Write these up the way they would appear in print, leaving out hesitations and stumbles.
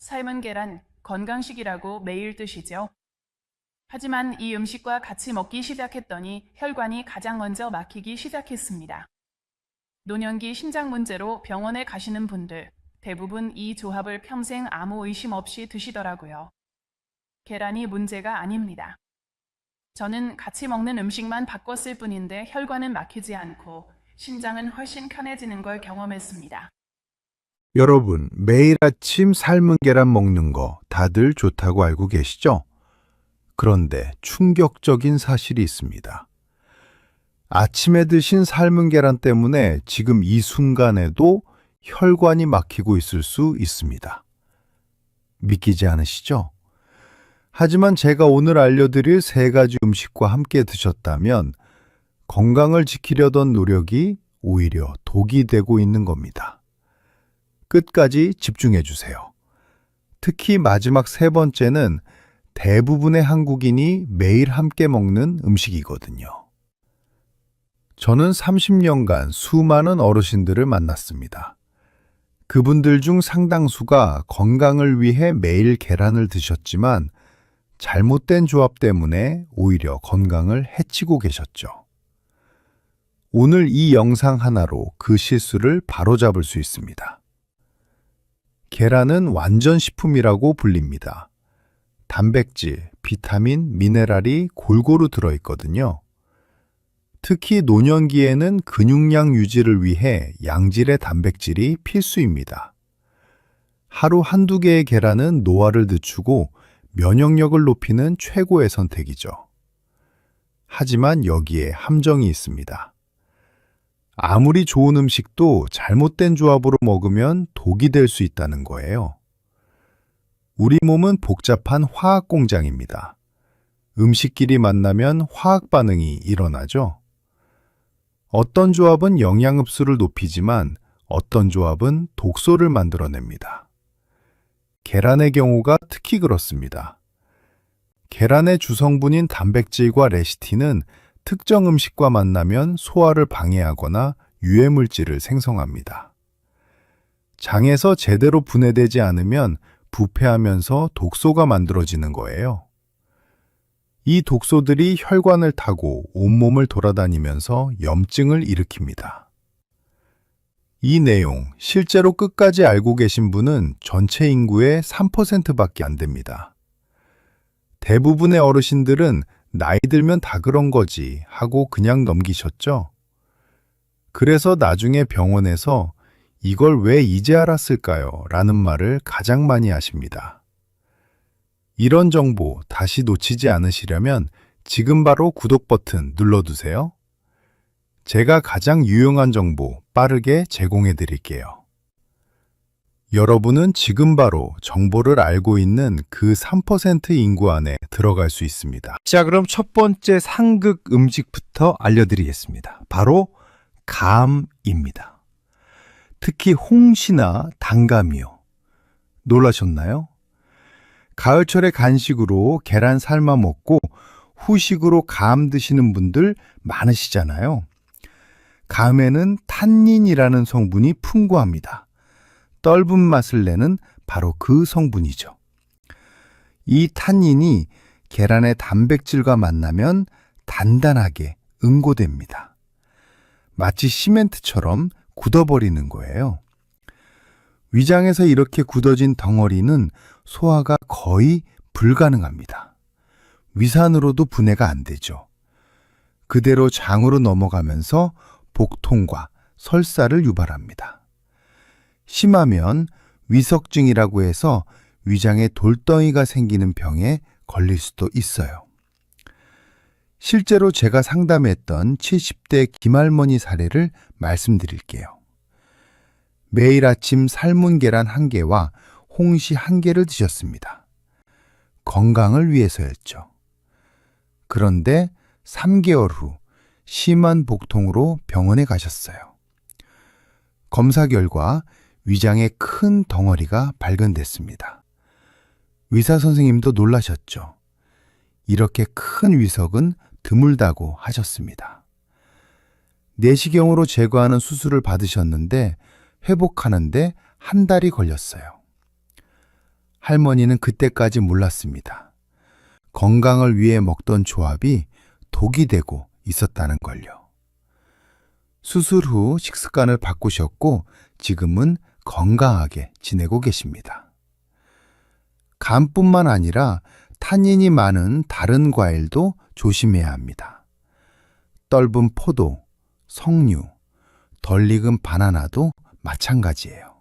삶은 계란, 건강식이라고 매일 드시죠. 하지만 이 음식과 같이 먹기 시작했더니 혈관이 가장 먼저 막히기 시작했습니다. 노년기 심장 문제로 병원에 가시는 분들, 대부분 이 조합을 평생 아무 의심 없이 드시더라고요. 계란이 문제가 아닙니다. 저는 같이 먹는 음식만 바꿨을 뿐인데 혈관은 막히지 않고 심장은 훨씬 편해지는 걸 경험했습니다. 여러분, 매일 아침 삶은 계란 먹는 거 다들 좋다고 알고 계시죠? 그런데 충격적인 사실이 있습니다. 아침에 드신 삶은 계란 때문에 지금 이 순간에도 혈관이 막히고 있을 수 있습니다. 믿기지 않으시죠? 하지만 제가 오늘 알려드릴 3가지 음식과 함께 드셨다면 건강을 지키려던 노력이 오히려 독이 되고 있는 겁니다. 끝까지 집중해 주세요. 특히 마지막 3번째는 대부분의 한국인이 매일 함께 먹는 음식이거든요. 저는 30년간 수많은 어르신들을 만났습니다. 그분들 중 상당수가 건강을 위해 매일 계란을 드셨지만 잘못된 조합 때문에 오히려 건강을 해치고 계셨죠. 오늘 이 영상 하나로 그 실수를 바로잡을 수 있습니다. 계란은 완전식품이라고 불립니다. 단백질, 비타민, 미네랄이 골고루 들어있거든요. 특히 노년기에는 근육량 유지를 위해 양질의 단백질이 필수입니다. 하루 한두 개의 계란은 노화를 늦추고 면역력을 높이는 최고의 선택이죠. 하지만 여기에 함정이 있습니다. 아무리 좋은 음식도 잘못된 조합으로 먹으면 독이 될 수 있다는 거예요. 우리 몸은 복잡한 화학 공장입니다. 음식끼리 만나면 화학 반응이 일어나죠. 어떤 조합은 영양 흡수를 높이지만 어떤 조합은 독소를 만들어냅니다. 계란의 경우가 특히 그렇습니다. 계란의 주성분인 단백질과 레시틴은 특정 음식과 만나면 소화를 방해하거나 유해물질을 생성합니다. 장에서 제대로 분해되지 않으면 부패하면서 독소가 만들어지는 거예요. 이 독소들이 혈관을 타고 온몸을 돌아다니면서 염증을 일으킵니다. 이 내용 실제로 끝까지 알고 계신 분은 전체 인구의 3%밖에 안 됩니다. 대부분의 어르신들은 나이 들면 다 그런 거지 하고 그냥 넘기셨죠? 그래서 나중에 병원에서 이걸 왜 이제 알았을까요? 라는 말을 가장 많이 하십니다. 이런 정보 다시 놓치지 않으시려면 지금 바로 구독 버튼 눌러두세요. 제가 가장 유용한 정보 빠르게 제공해 드릴게요. 여러분은 지금 바로 정보를 알고 있는 그 3% 인구 안에 들어갈 수 있습니다. 자, 그럼 첫 번째 상극 음식부터 알려드리겠습니다. 바로 감입니다. 특히 홍시나 단감이요. 놀라셨나요? 가을철에 간식으로 계란 삶아 먹고 후식으로 감 드시는 분들 많으시잖아요. 감에는 탄닌이라는 성분이 풍부합니다. 떫은 맛을 내는 바로 그 성분이죠. 이 탄닌이 계란의 단백질과 만나면 단단하게 응고됩니다. 마치 시멘트처럼 굳어버리는 거예요. 위장에서 이렇게 굳어진 덩어리는 소화가 거의 불가능합니다. 위산으로도 분해가 안 되죠. 그대로 장으로 넘어가면서 복통과 설사를 유발합니다. 심하면 위석증이라고 해서 위장에 돌덩이가 생기는 병에 걸릴 수도 있어요. 실제로 제가 상담했던 70대 김할머니 사례를 말씀드릴게요. 매일 아침 삶은 계란 1개와 홍시 1개를 드셨습니다. 건강을 위해서였죠. 그런데 3개월 후 심한 복통으로 병원에 가셨어요. 검사 결과 위장에 큰 덩어리가 발견됐습니다. 의사 선생님도 놀라셨죠. 이렇게 큰 위석은 드물다고 하셨습니다. 내시경으로 제거하는 수술을 받으셨는데 회복하는데 1달이 걸렸어요. 할머니는 그때까지 몰랐습니다. 건강을 위해 먹던 조합이 독이 되고 있었다는 걸요. 수술 후 식습관을 바꾸셨고 지금은 건강하게 지내고 계십니다. 감뿐만 아니라 타닌이 많은 다른 과일도 조심해야 합니다. 떫은 포도, 석류, 덜 익은 바나나도 마찬가지예요.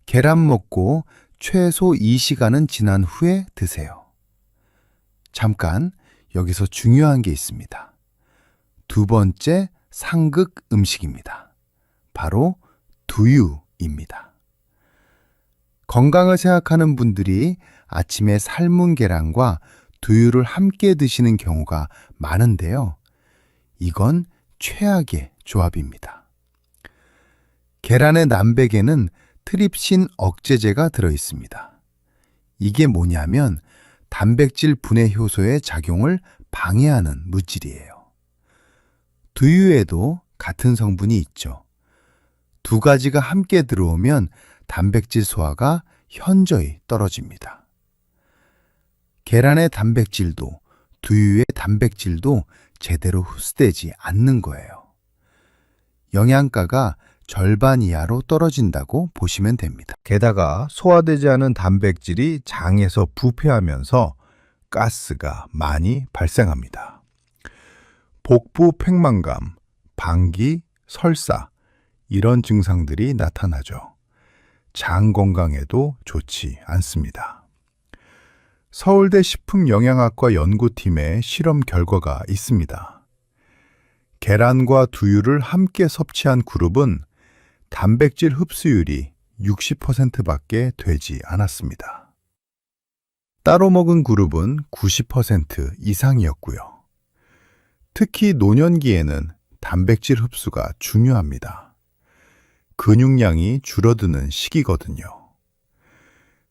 계란 먹고 최소 2시간은 지난 후에 드세요. 잠깐 여기서 중요한 게 있습니다. 두 번째 상극 음식입니다. 바로 두유입니다. 건강을 생각하는 분들이 아침에 삶은 계란과 두유를 함께 드시는 경우가 많은데요. 이건 최악의 조합입니다. 계란의 남백에는 트립신 억제제가 들어있습니다. 이게 뭐냐면 단백질 분해 효소의 작용을 방해하는 물질이에요. 두유에도 같은 성분이 있죠. 두 가지가 함께 들어오면 단백질 소화가 현저히 떨어집니다. 계란의 단백질도 두유의 단백질도 제대로 흡수되지 않는 거예요. 영양가가 절반 이하로 떨어진다고 보시면 됩니다. 게다가 소화되지 않은 단백질이 장에서 부패하면서 가스가 많이 발생합니다. 복부 팽만감, 방기, 설사 이런 증상들이 나타나죠. 장 건강에도 좋지 않습니다. 서울대 식품영양학과 연구팀의 실험 결과가 있습니다. 계란과 두유를 함께 섭취한 그룹은 단백질 흡수율이 60%밖에 되지 않았습니다. 따로 먹은 그룹은 90% 이상이었고요. 특히 노년기에는 단백질 흡수가 중요합니다. 근육량이 줄어드는 시기거든요.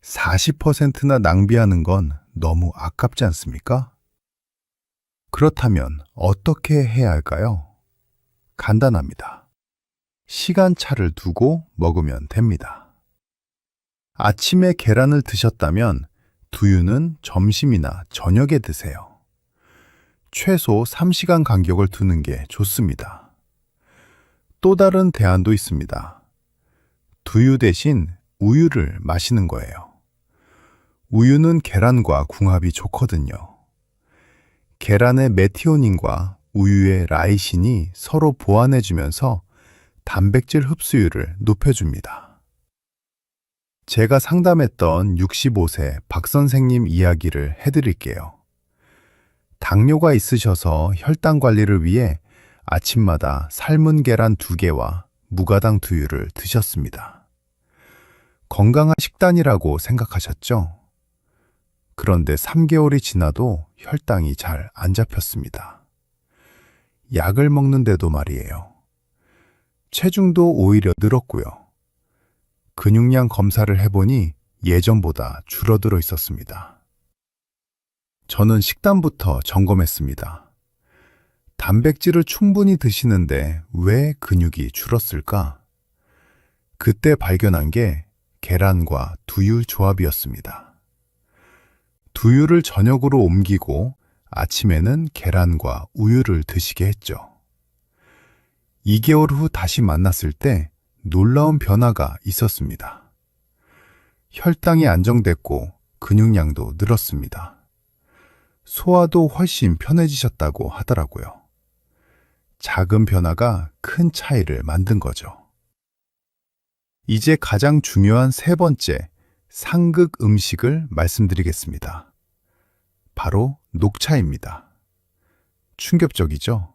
40%나 낭비하는 건 너무 아깝지 않습니까? 그렇다면 어떻게 해야 할까요? 간단합니다. 시간차를 두고 먹으면 됩니다. 아침에 계란을 드셨다면 두유는 점심이나 저녁에 드세요. 최소 3시간 간격을 두는 게 좋습니다. 또 다른 대안도 있습니다. 두유 대신 우유를 마시는 거예요. 우유는 계란과 궁합이 좋거든요. 계란의 메티오닌과 우유의 라이신이 서로 보완해주면서 단백질 흡수율을 높여줍니다. 제가 상담했던 65세 박 선생님 이야기를 해드릴게요. 당뇨가 있으셔서 혈당 관리를 위해 아침마다 삶은 계란 2개와 무가당 두유를 드셨습니다. 건강한 식단이라고 생각하셨죠? 그런데 3개월이 지나도 혈당이 잘 안 잡혔습니다. 약을 먹는데도 말이에요. 체중도 오히려 늘었고요. 근육량 검사를 해보니 예전보다 줄어들어 있었습니다. 저는 식단부터 점검했습니다. 단백질을 충분히 드시는데 왜 근육이 줄었을까? 그때 발견한 게 계란과 두유 조합이었습니다. 두유를 저녁으로 옮기고 아침에는 계란과 우유를 드시게 했죠. 2개월 후 다시 만났을 때 놀라운 변화가 있었습니다. 혈당이 안정됐고 근육량도 늘었습니다. 소화도 훨씬 편해지셨다고 하더라고요. 작은 변화가 큰 차이를 만든 거죠. 이제 가장 중요한 세 번째 상극 음식을 말씀드리겠습니다. 바로 녹차입니다. 충격적이죠?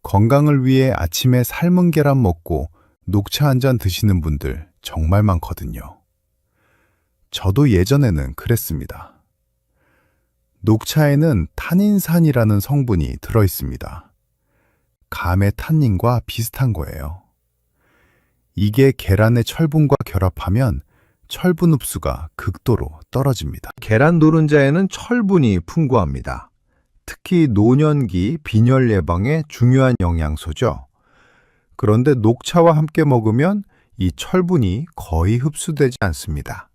건강을 위해 아침에 삶은 계란 먹고 녹차 한 잔 드시는 분들 정말 많거든요. 저도 예전에는 그랬습니다. 녹차에는 타닌산이라는 성분이 들어있습니다. 감의 탄닌과 비슷한 거예요. 이게 계란의 철분과 결합하면 철분 흡수가 극도로 떨어집니다. 계란 노른자에는 철분이 풍부합니다. 특히 노년기 빈혈 예방에 중요한 영양소죠. 그런데 녹차와 함께 먹으면 이 철분이 거의 흡수되지 않습니다.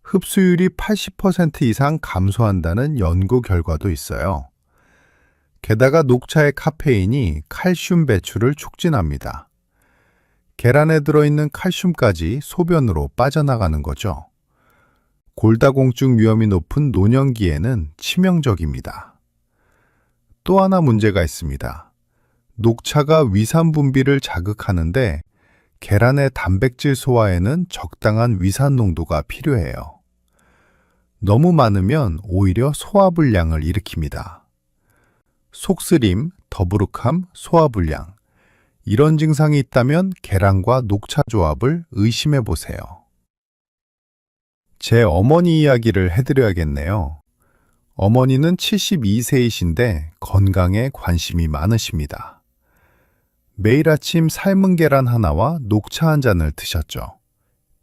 흡수율이 80% 이상 감소한다는 연구 결과도 있어요. 게다가 녹차의 카페인이 칼슘 배출을 촉진합니다. 계란에 들어있는 칼슘까지 소변으로 빠져나가는 거죠. 골다공증 위험이 높은 노년기에는 치명적입니다. 또 하나 문제가 있습니다. 녹차가 위산 분비를 자극하는데 계란의 단백질 소화에는 적당한 위산 농도가 필요해요. 너무 많으면 오히려 소화불량을 일으킵니다. 속쓰림, 더부룩함, 소화불량. 이런 증상이 있다면 계란과 녹차 조합을 의심해 보세요. 제 어머니 이야기를 해드려야겠네요. 어머니는 72세이신데 건강에 관심이 많으십니다. 매일 아침 삶은 계란 하나와 녹차 한 잔을 드셨죠.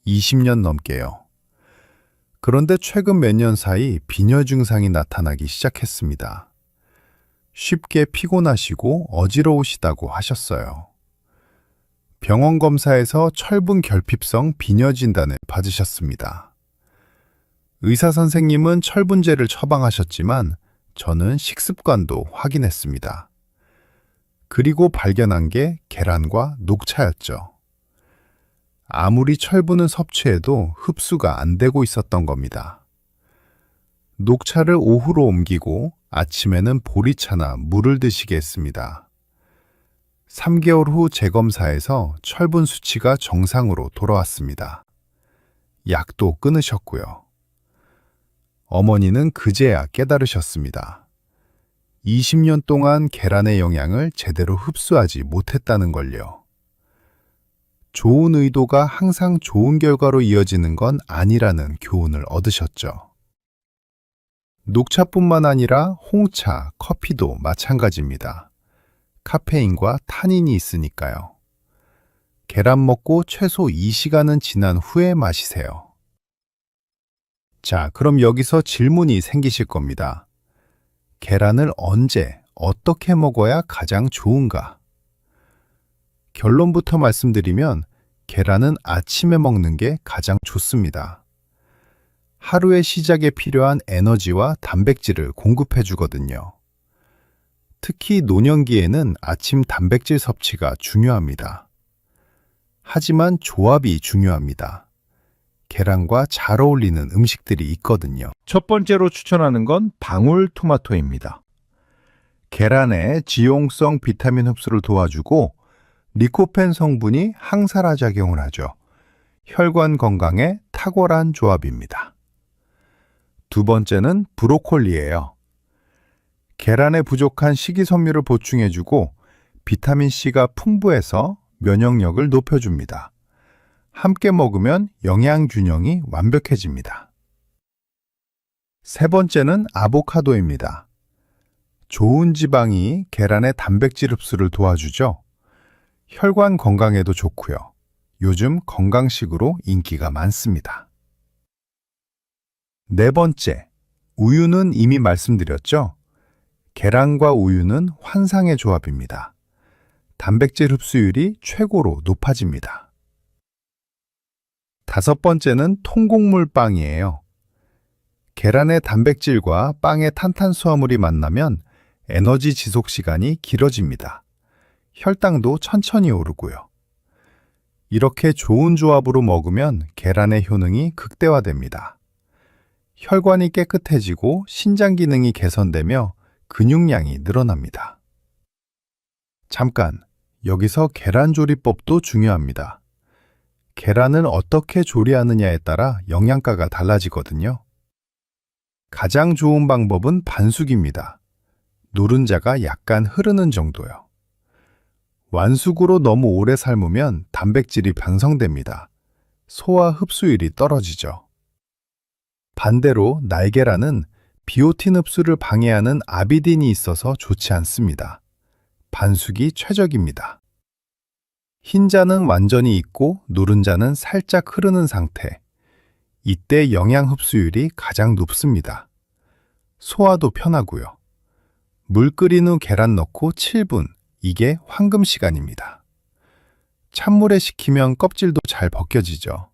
20년 넘게요. 그런데 최근 몇 년 사이 빈혈 증상이 나타나기 시작했습니다. 쉽게 피곤하시고 어지러우시다고 하셨어요. 병원 검사에서 철분 결핍성 빈혈 진단을 받으셨습니다. 의사 선생님은 철분제를 처방하셨지만 저는 식습관도 확인했습니다. 그리고 발견한 게 계란과 녹차였죠. 아무리 철분을 섭취해도 흡수가 안 되고 있었던 겁니다. 녹차를 오후로 옮기고 아침에는 보리차나 물을 드시게 했습니다. 3개월 후 재검사에서 철분 수치가 정상으로 돌아왔습니다. 약도 끊으셨고요. 어머니는 그제야 깨달으셨습니다. 20년 동안 계란의 영양을 제대로 흡수하지 못했다는 걸요. 좋은 의도가 항상 좋은 결과로 이어지는 건 아니라는 교훈을 얻으셨죠. 녹차뿐만 아니라 홍차, 커피도 마찬가지입니다. 카페인과 타닌이 있으니까요. 계란 먹고 최소 2시간은 지난 후에 마시세요. 자, 그럼 여기서 질문이 생기실 겁니다. 계란을 언제, 어떻게 먹어야 가장 좋은가? 결론부터 말씀드리면 계란은 아침에 먹는 게 가장 좋습니다. 하루의 시작에 필요한 에너지와 단백질을 공급해 주거든요. 특히 노년기에는 아침 단백질 섭취가 중요합니다. 하지만 조합이 중요합니다. 계란과 잘 어울리는 음식들이 있거든요. 첫 번째로 추천하는 건 방울토마토입니다. 계란의 지용성 비타민 흡수를 도와주고 리코펜 성분이 항산화 작용을 하죠. 혈관 건강에 탁월한 조합입니다. 두 번째는 브로콜리예요. 계란에 부족한 식이섬유를 보충해주고 비타민C가 풍부해서 면역력을 높여줍니다. 함께 먹으면 영양 균형이 완벽해집니다. 세 번째는 아보카도입니다. 좋은 지방이 계란의 단백질 흡수를 도와주죠. 혈관 건강에도 좋고요. 요즘 건강식으로 인기가 많습니다. 네 번째, 우유는 이미 말씀드렸죠? 계란과 우유는 환상의 조합입니다. 단백질 흡수율이 최고로 높아집니다. 다섯 번째는 통곡물 빵이에요. 계란의 단백질과 빵의 탄탄수화물이 만나면 에너지 지속 시간이 길어집니다. 혈당도 천천히 오르고요. 이렇게 좋은 조합으로 먹으면 계란의 효능이 극대화됩니다. 혈관이 깨끗해지고 신장 기능이 개선되며 근육량이 늘어납니다. 잠깐, 여기서 계란 조리법도 중요합니다. 계란을 어떻게 조리하느냐에 따라 영양가가 달라지거든요. 가장 좋은 방법은 반숙입니다. 노른자가 약간 흐르는 정도요. 완숙으로 너무 오래 삶으면 단백질이 변성됩니다. 소화 흡수율이 떨어지죠. 반대로 날계란은 비오틴 흡수를 방해하는 아비딘이 있어서 좋지 않습니다. 반숙이 최적입니다. 흰자는 완전히 익고 노른자는 살짝 흐르는 상태. 이때 영양 흡수율이 가장 높습니다. 소화도 편하고요. 물 끓인 후 계란 넣고 7분. 이게 황금 시간입니다. 찬물에 식히면 껍질도 잘 벗겨지죠.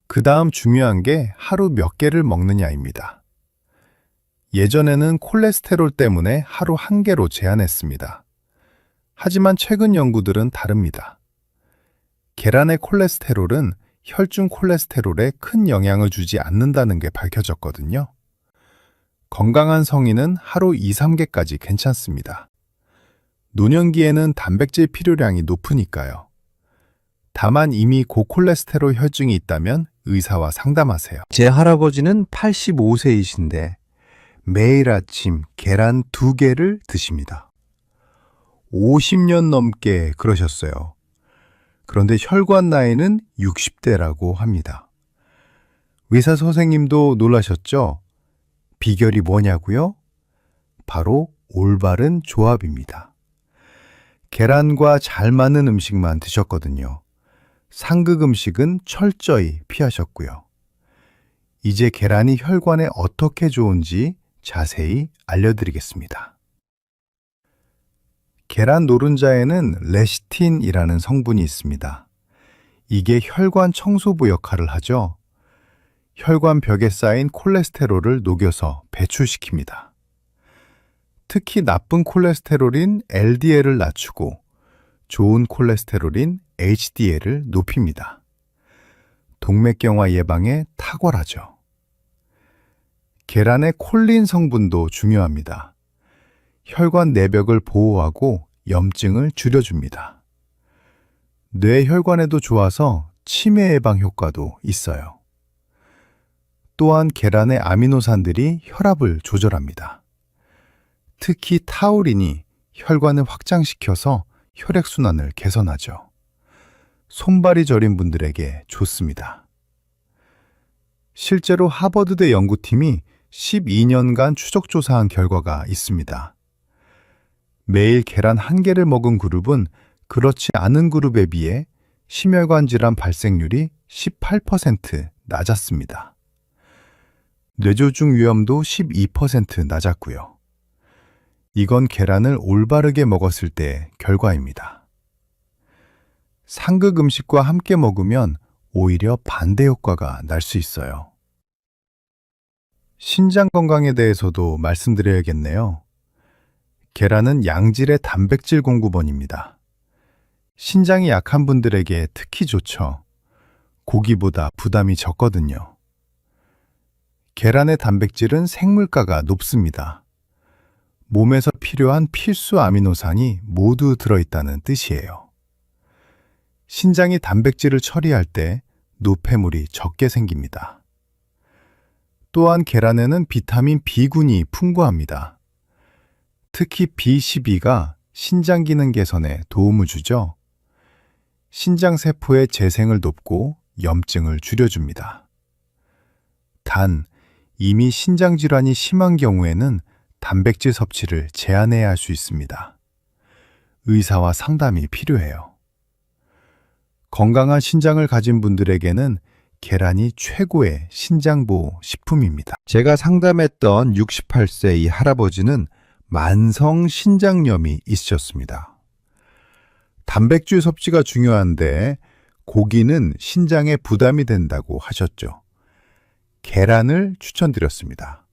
그 다음 중요한 게 하루 몇 개를 먹느냐입니다. 예전에는 콜레스테롤 때문에 하루 한 개로 제한했습니다. 하지만 최근 연구들은 다릅니다. 계란의 콜레스테롤은 혈중 콜레스테롤에 큰 영향을 주지 않는다는 게 밝혀졌거든요. 건강한 성인은 하루 2, 3개까지 괜찮습니다. 노년기에는 단백질 필요량이 높으니까요. 다만 이미 고콜레스테롤 혈증이 있다면 의사와 상담하세요. 제 할아버지는 85세이신데 매일 아침 계란 2개를 드십니다. 50년 넘게 그러셨어요. 그런데 혈관 나이는 60대라고 합니다. 의사 선생님도 놀라셨죠? 비결이 뭐냐고요? 바로 올바른 조합입니다. 계란과 잘 맞는 음식만 드셨거든요. 상극 음식은 철저히 피하셨고요. 이제 계란이 혈관에 어떻게 좋은지 자세히 알려드리겠습니다. 계란 노른자에는 레시틴이라는 성분이 있습니다. 이게 혈관 청소부 역할을 하죠. 혈관 벽에 쌓인 콜레스테롤을 녹여서 배출시킵니다. 특히 나쁜 콜레스테롤인 LDL을 낮추고 좋은 콜레스테롤인 HDL을 높입니다. 동맥경화 예방에 탁월하죠. 계란의 콜린 성분도 중요합니다. 혈관 내벽을 보호하고 염증을 줄여줍니다. 뇌혈관에도 좋아서 치매 예방 효과도 있어요. 또한 계란의 아미노산들이 혈압을 조절합니다. 특히 타우린이 혈관을 확장시켜서 혈액순환을 개선하죠. 손발이 저린 분들에게 좋습니다. 실제로 하버드대 연구팀이 12년간 추적조사한 결과가 있습니다. 매일 계란 1개를 먹은 그룹은 그렇지 않은 그룹에 비해 심혈관 질환 발생률이 18% 낮았습니다. 뇌졸중 위험도 12% 낮았고요. 이건 계란을 올바르게 먹었을 때 결과입니다. 상극 음식과 함께 먹으면 오히려 반대 효과가 날 수 있어요. 신장 건강에 대해서도 말씀드려야겠네요. 계란은 양질의 단백질 공급원입니다. 신장이 약한 분들에게 특히 좋죠. 고기보다 부담이 적거든요. 계란의 단백질은 생물가가 높습니다. 몸에서 필요한 필수 아미노산이 모두 들어있다는 뜻이에요. 신장이 단백질을 처리할 때 노폐물이 적게 생깁니다. 또한 계란에는 비타민 B군이 풍부합니다. 특히 B12가 신장 기능 개선에 도움을 주죠. 신장세포의 재생을 돕고 염증을 줄여줍니다. 단, 이미 신장질환이 심한 경우에는 단백질 섭취를 제한해야 할 수 있습니다. 의사와 상담이 필요해요. 건강한 신장을 가진 분들에게는 계란이 최고의 신장보호 식품입니다. 제가 상담했던 68세 이 할아버지는 만성 신장염이 있으셨습니다. 단백질 섭취가 중요한데 고기는 신장에 부담이 된다고 하셨죠. 계란을 추천드렸습니다.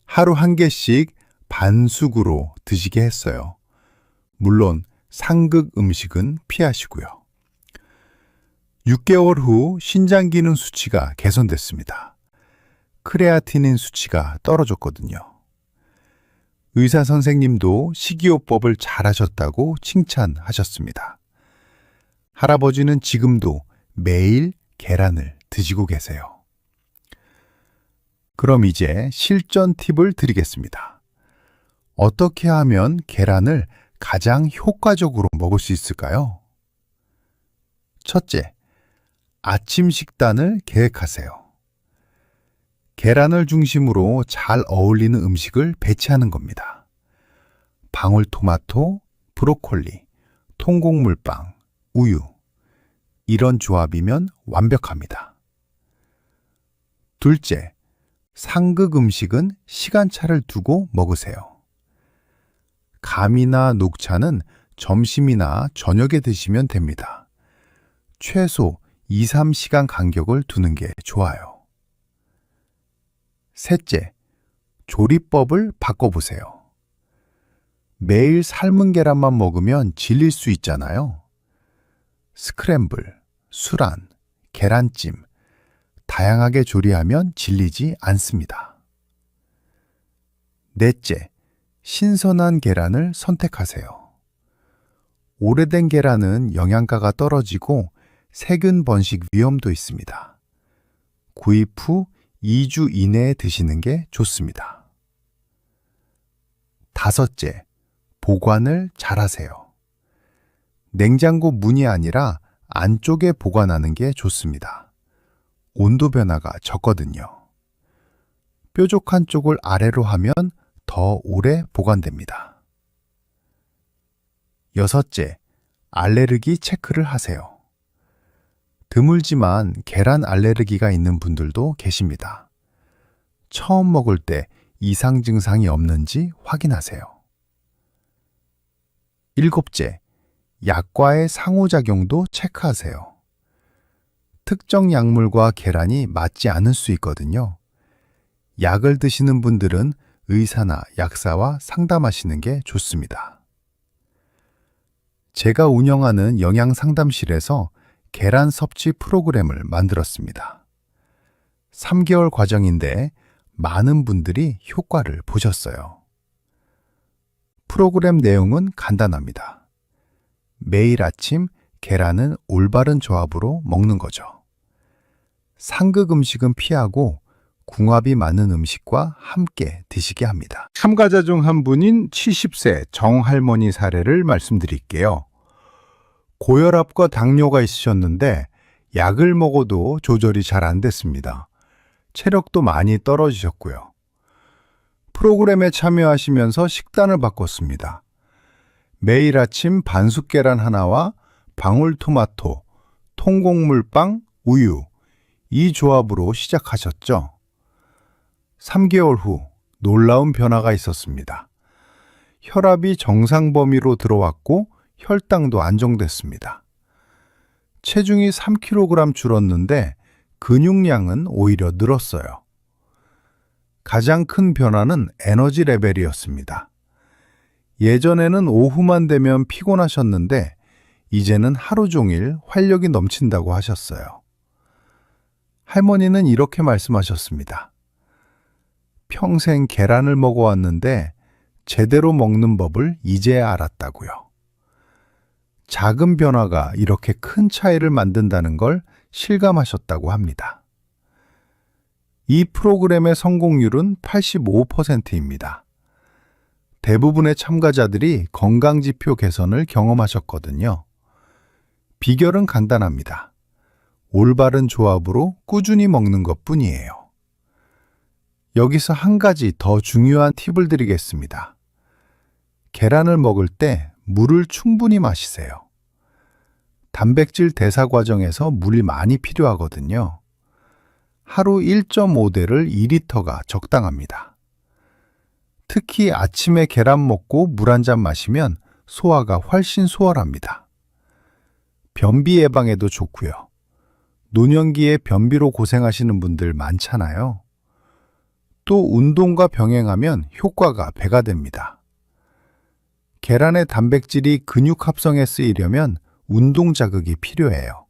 하루 1개씩 반숙으로 드시게 했어요. 물론 상극 음식은 피하시고요. 6개월 후 신장 기능 수치가 개선됐습니다. 크레아티닌 수치가 떨어졌거든요. 의사 선생님도 식이요법을 잘하셨다고 칭찬하셨습니다. 할아버지는 지금도 매일 계란을 드시고 계세요. 그럼 이제 실전 팁을 드리겠습니다. 어떻게 하면 계란을 가장 효과적으로 먹을 수 있을까요? 첫째, 아침 식단을 계획하세요. 계란을 중심으로 잘 어울리는 음식을 배치하는 겁니다. 방울토마토, 브로콜리, 통곡물빵, 우유. 이런 조합이면 완벽합니다. 둘째, 상극 음식은 시간차를 두고 먹으세요. 감이나 녹차는 점심이나 저녁에 드시면 됩니다. 최소 2, 3시간 간격을 두는 게 좋아요. 셋째, 조리법을 바꿔보세요. 매일 삶은 계란만 먹으면 질릴 수 있잖아요. 스크램블, 수란, 계란찜, 다양하게 조리하면 질리지 않습니다. 넷째, 신선한 계란을 선택하세요. 오래된 계란은 영양가가 떨어지고 세균 번식 위험도 있습니다. 구입 후 2주 이내에 드시는 게 좋습니다. 다섯째, 보관을 잘하세요. 냉장고 문이 아니라 안쪽에 보관하는 게 좋습니다. 온도 변화가 적거든요. 뾰족한 쪽을 아래로 하면 더 오래 보관됩니다. 여섯째, 알레르기 체크를 하세요. 드물지만 계란 알레르기가 있는 분들도 계십니다. 처음 먹을 때 이상 증상이 없는지 확인하세요. 일곱째, 약과의 상호작용도 체크하세요. 특정 약물과 계란이 맞지 않을 수 있거든요. 약을 드시는 분들은 의사나 약사와 상담하시는 게 좋습니다. 제가 운영하는 영양상담실에서 계란 섭취 프로그램을 만들었습니다. 3개월 과정인데 많은 분들이 효과를 보셨어요. 프로그램 내용은 간단합니다. 매일 아침 계란은 올바른 조합으로 먹는 거죠. 상극 음식은 피하고 궁합이 맞는 음식과 함께 드시게 합니다. 참가자 중 한 분인 70세 정할머니 사례를 말씀드릴게요. 고혈압과 당뇨가 있으셨는데 약을 먹어도 조절이 잘 안 됐습니다. 체력도 많이 떨어지셨고요. 프로그램에 참여하시면서 식단을 바꿨습니다. 매일 아침 반숙 계란 하나와 방울토마토, 통곡물빵, 우유, 이 조합으로 시작하셨죠. 3개월 후 놀라운 변화가 있었습니다. 혈압이 정상 범위로 들어왔고 혈당도 안정됐습니다. 체중이 3kg 줄었는데 근육량은 오히려 늘었어요. 가장 큰 변화는 에너지 레벨이었습니다. 예전에는 오후만 되면 피곤하셨는데 이제는 하루 종일 활력이 넘친다고 하셨어요. 할머니는 이렇게 말씀하셨습니다. 평생 계란을 먹어왔는데 제대로 먹는 법을 이제야 알았다고요. 작은 변화가 이렇게 큰 차이를 만든다는 걸 실감하셨다고 합니다. 이 프로그램의 성공률은 85%입니다. 대부분의 참가자들이 건강지표 개선을 경험하셨거든요. 비결은 간단합니다. 올바른 조합으로 꾸준히 먹는 것뿐이에요. 여기서 한 가지 더 중요한 팁을 드리겠습니다. 계란을 먹을 때 물을 충분히 마시세요. 단백질 대사 과정에서 물이 많이 필요하거든요. 하루 1.5대를 2리터가 적당합니다. 특히 아침에 계란 먹고 물 한 잔 마시면 소화가 훨씬 수월합니다. 변비 예방에도 좋고요. 노년기에 변비로 고생하시는 분들 많잖아요. 또 운동과 병행하면 효과가 배가 됩니다. 계란의 단백질이 근육 합성에 쓰이려면 운동 자극이 필요해요.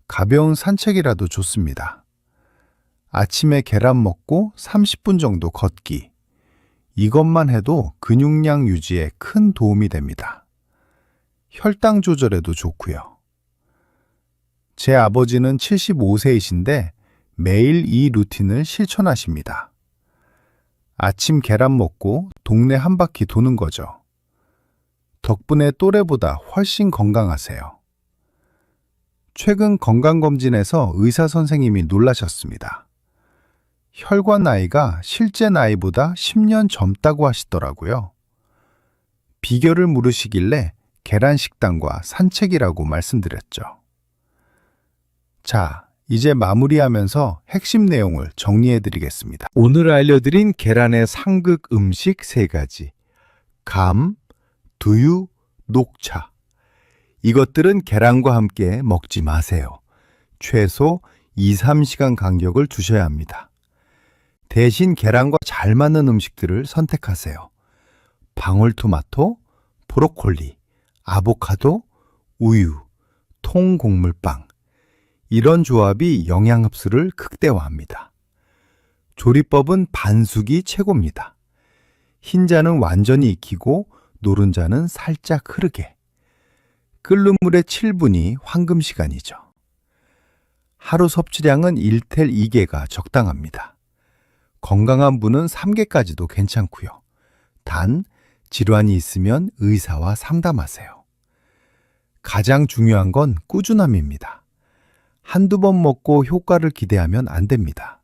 가벼운 산책이라도 좋습니다. 아침에 계란 먹고 30분 정도 걷기. 이것만 해도 근육량 유지에 큰 도움이 됩니다. 혈당 조절에도 좋고요. 제 아버지는 75세이신데 매일 이 루틴을 실천하십니다. 아침 계란 먹고 동네 한 바퀴 도는 거죠. 덕분에 또래보다 훨씬 건강하세요. 최근 건강검진에서 의사 선생님이 놀라셨습니다. 혈관 나이가 실제 나이보다 10년 젊다고 하시더라고요. 비결을 물으시길래 계란 식단과 산책이라고 말씀드렸죠. 자, 이제 마무리하면서 핵심 내용을 정리해 드리겠습니다. 오늘 알려드린 계란의 상극 음식 3가지. 감, 두유, 녹차. 이것들은 계란과 함께 먹지 마세요. 최소 2-3시간 간격을 두셔야 합니다. 대신 계란과 잘 맞는 음식들을 선택하세요. 방울토마토, 브로콜리, 아보카도, 우유, 통곡물빵. 이런 조합이 영양 흡수를 극대화합니다. 조리법은 반숙이 최고입니다. 흰자는 완전히 익히고 노른자는 살짝 흐르게. 끓는 물의 7분이 황금 시간이죠. 하루 섭취량은 1텔 2개가 적당합니다. 건강한 분은 3개까지도 괜찮고요. 단, 질환이 있으면 의사와 상담하세요. 가장 중요한 건 꾸준함입니다. 한두 번 먹고 효과를 기대하면 안 됩니다.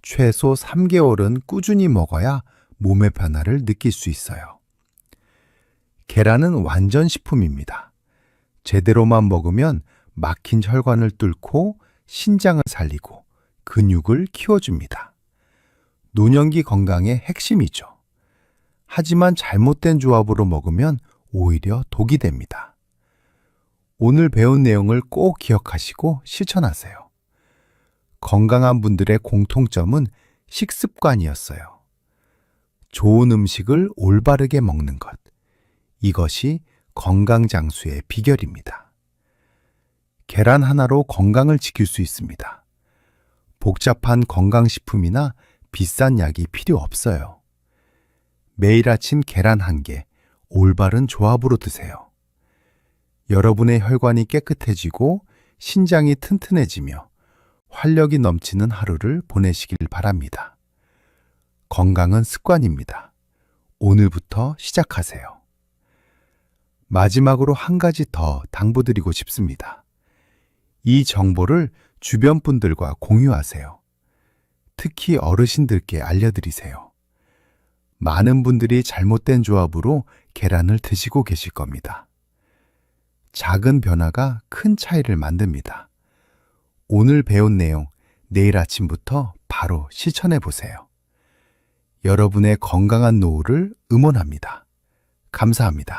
최소 3개월은 꾸준히 먹어야 몸의 변화를 느낄 수 있어요. 계란은 완전 식품입니다. 제대로만 먹으면 막힌 혈관을 뚫고 신장을 살리고 근육을 키워줍니다. 노년기 건강의 핵심이죠. 하지만 잘못된 조합으로 먹으면 오히려 독이 됩니다. 오늘 배운 내용을 꼭 기억하시고 실천하세요. 건강한 분들의 공통점은 식습관이었어요. 좋은 음식을 올바르게 먹는 것. 이것이 건강장수의 비결입니다. 계란 하나로 건강을 지킬 수 있습니다. 복잡한 건강식품이나 비싼 약이 필요 없어요. 매일 아침 계란 1개, 올바른 조합으로 드세요. 여러분의 혈관이 깨끗해지고 신장이 튼튼해지며 활력이 넘치는 하루를 보내시길 바랍니다. 건강은 습관입니다. 오늘부터 시작하세요. 마지막으로 한 가지 더 당부드리고 싶습니다. 이 정보를 주변 분들과 공유하세요. 특히 어르신들께 알려드리세요. 많은 분들이 잘못된 조합으로 계란을 드시고 계실 겁니다. 작은 변화가 큰 차이를 만듭니다. 오늘 배운 내용 내일 아침부터 바로 실천해 보세요. 여러분의 건강한 노후를 응원합니다. 감사합니다.